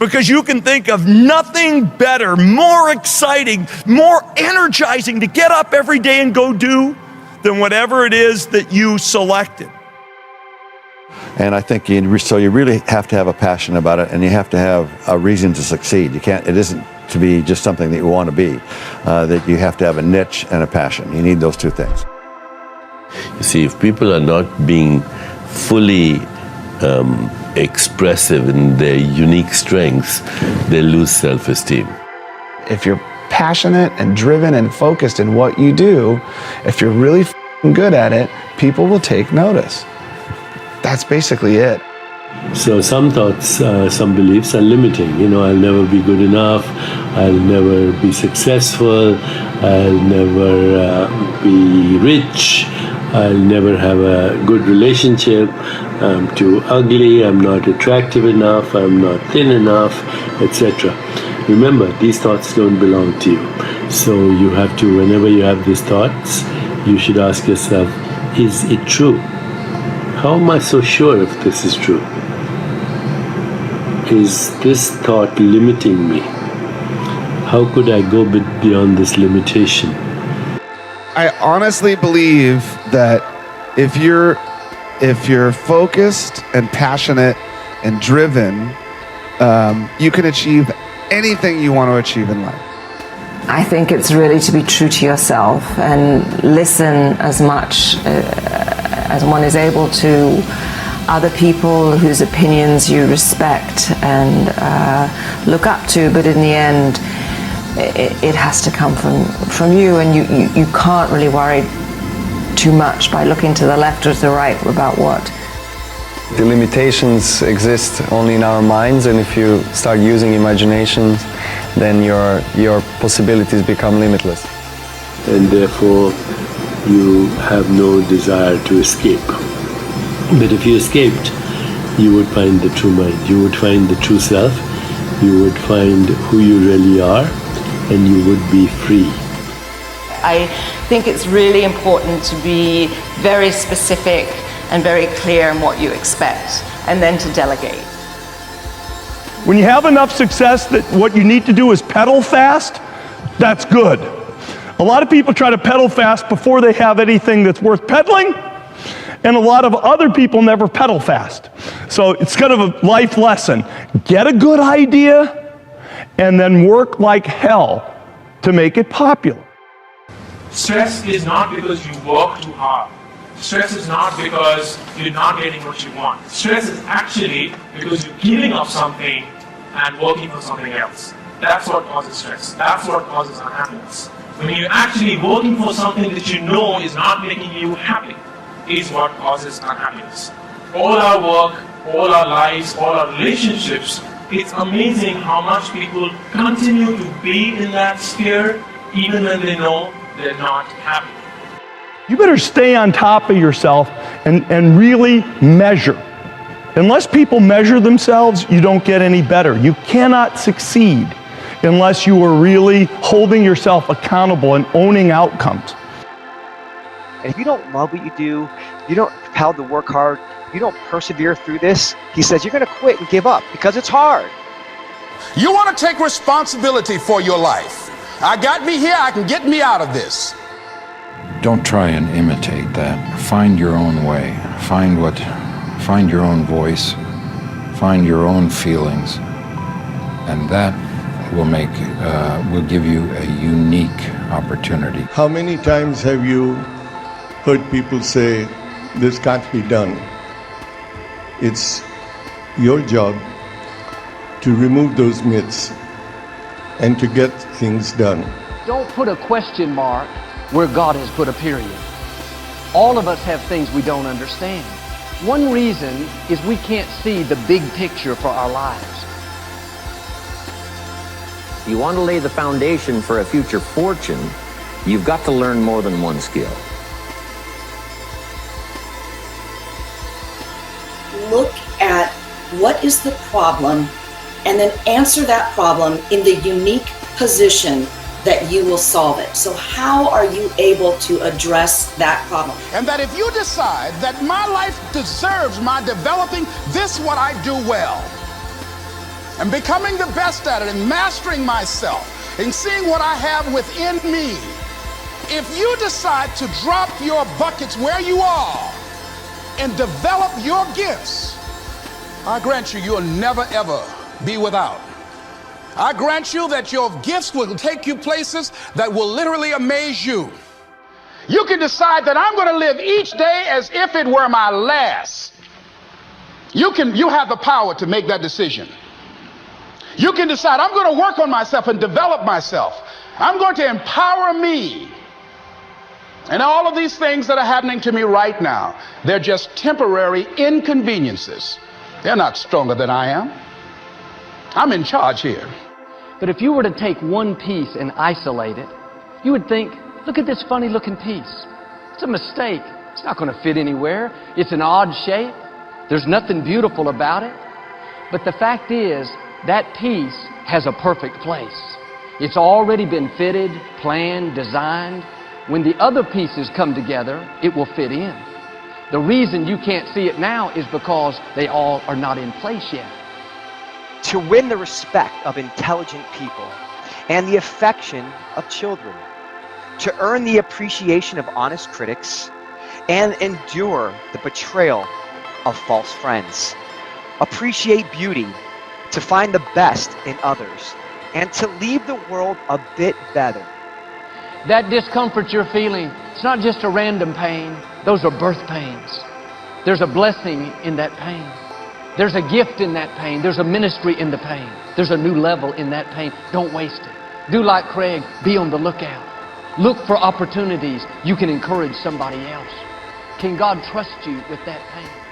because you can think of nothing better, more exciting, more energizing to get up every day and go do than whatever it is that you selected. And I think you really have to have a passion about it, and you have to have a reason to succeed. It isn't to be just something that you want to be, that you have to have a niche and a passion. You need those two things. You see, if people are not being fully expressive in their unique strengths, they lose self-esteem. If you're passionate and driven and focused in what you do, if you're really good at it, people will take notice. That's basically it. So some thoughts, some beliefs are limiting. You know, I'll never be good enough, I'll never be successful, I'll never be rich, I'll never have a good relationship, I'm too ugly, I'm not attractive enough, I'm not thin enough, etc. Remember, these thoughts don't belong to you. So you have to, whenever you have these thoughts, you should ask yourself, is it true? How am I so sure if this is true? Is this thought limiting me? How could I go beyond this limitation? I honestly believe that if you're focused and passionate and driven, you can achieve anything you want to achieve in life. I think it's really to be true to yourself and listen as much as one is able to other people whose opinions you respect and look up to, but in the end it has to come from you, and you can't really worry too much by looking to the left or to the right about what. The limitations exist only in our minds, and if you start using imagination, then your possibilities become limitless. And therefore you have no desire to escape. But if you escaped, you would find the true mind, you would find the true self, you would find who you really are, and you would be free. I think it's really important to be very specific and very clear in what you expect, and then to delegate. When you have enough success that what you need to do is pedal fast, that's good. A lot of people try to pedal fast before they have anything that's worth pedaling, and a lot of other people never pedal fast. So it's kind of a life lesson. Get a good idea and then work like hell to make it popular. Stress is not because you work too hard. Stress is not because you're not getting what you want. Stress is actually because you're giving up something and working for something else. That's what causes stress. That's what causes unhappiness. When you're actually working for something that you know is not making you happy, is what causes unhappiness. All our work, all our lives, all our relationships, it's amazing how much people continue to be in that sphere even when they know they're not happy. You better stay on top of yourself and really measure. Unless people measure themselves, you don't get any better. You cannot succeed unless you are really holding yourself accountable and owning outcomes. And if you don't love what you do, you don't compelled to work hard, you don't persevere through this, he says you're going to quit and give up because it's hard. You want to take responsibility for your life. I got me here, I can get me out of this. Don't try and imitate that. Find your own way. Find your own voice. Find your own feelings. And that will give you a unique opportunity. How many times have you heard people say, this can't be done? It's your job to remove those myths and to get things done. Don't put a question mark where God has put a period. All of us have things we don't understand. One reason is we can't see the big picture for our lives. You want to lay the foundation for a future fortune, you've got to learn more than one skill. Look at what is the problem and then answer that problem in the unique position that you will solve it. So how are you able to address that problem? And that if you decide that my life deserves my developing this what I do well, and becoming the best at it and mastering myself and seeing what I have within me, if you decide to drop your buckets where you are and develop your gifts, I grant you, you'll never ever be without. I grant you that your gifts will take you places that will literally amaze you. You can decide that I'm going to live each day as if it were my last. You have the power to make that decision. You can decide I'm going to work on myself and develop myself. I'm going to empower me. And all of these things that are happening to me right now, they're just temporary inconveniences. They're not stronger than I am. I'm in charge here. But if you were to take one piece and isolate it, you would think, look at this funny looking piece. It's a mistake. It's not going to fit anywhere. It's an odd shape. There's nothing beautiful about it. But the fact is, that piece has a perfect place. It's already been fitted, planned, designed. When the other pieces come together, it will fit in. The reason you can't see it now is because they all are not in place yet. To win the respect of intelligent people and the affection of children, to earn the appreciation of honest critics, and endure the betrayal of false friends. Appreciate beauty, to find the best in others, and to leave the world a bit better. That discomfort you're feeling, it's not just a random pain. Those are birth pains. There's a blessing in that pain. There's a gift in that pain. There's a ministry in the pain. There's a new level in that pain. Don't waste it. Do like Craig. Be on the lookout. Look for opportunities you can encourage somebody else. Can God trust you with that pain?